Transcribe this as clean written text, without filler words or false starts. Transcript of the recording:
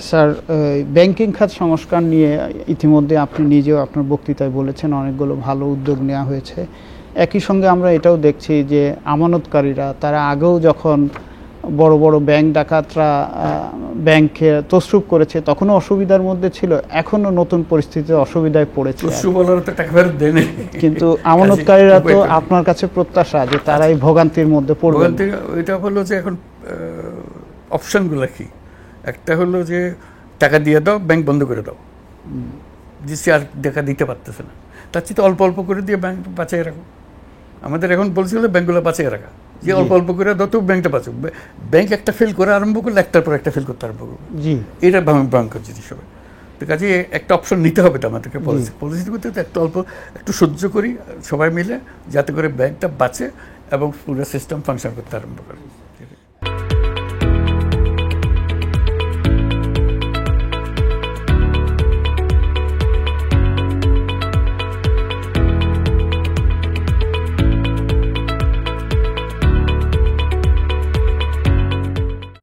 Sir, banking খাত সংস্কার নিয়ে ইতিমধ্যে আপনি নিজেও আপনার বক্তৃতায় বলেছেন অনেকগুলো ভালো উদ্যোগ নেওয়া হয়েছে। একই সঙ্গে আমরা এটাও দেখছি যে আমানতকারীরা তারা আগেও যখন বড় বড় ব্যাংক ডাকাতরা ব্যাংকে তছরুপ করেছে তখনও অসুবিধার মধ্যে ছিল, এখনও নতুন পরিস্থিতিতে অসুবিধায় পড়েছে। কিন্তু আমানতকারীরা তো আপনার কাছে প্রত্যাশা যে তারাই ভোগান্তির মধ্যে পড়বে। এটা হলো যে এখন অপশনগুলো কি, একটা হলো যে টাকা দিয়ে দাও, ব্যাংক বন্ধ করে দাও, যে সে আর টাকা দিতে পারতেছে না, তার চেয়ে অল্প অল্প করে দিয়ে ব্যাংক বাঁচিয়ে রাখো। আমাদের এখন বলছিল ব্যাংকগুলো বাঁচিয়ে রাখা, যে অল্প অল্প করে দাও তো ব্যাংকটা বাঁচুক। ব্যাংক একটা ফেল করে আরম্ভ করলে একটার পর একটা ফেল করতে আরম্ভ করবে, এটা ভয়ঙ্কর জিনিস হবে। তো কাজে একটা অপশন নিতে হবে এটা আমাদেরকে। পলিসি করতে একটু অল্প একটু সহ্য করি সবাই মিলে, যাতে করে ব্যাংকটা বাঁচে এবং পুরো সিস্টেম ফাংশন করতে আরম্ভ করে।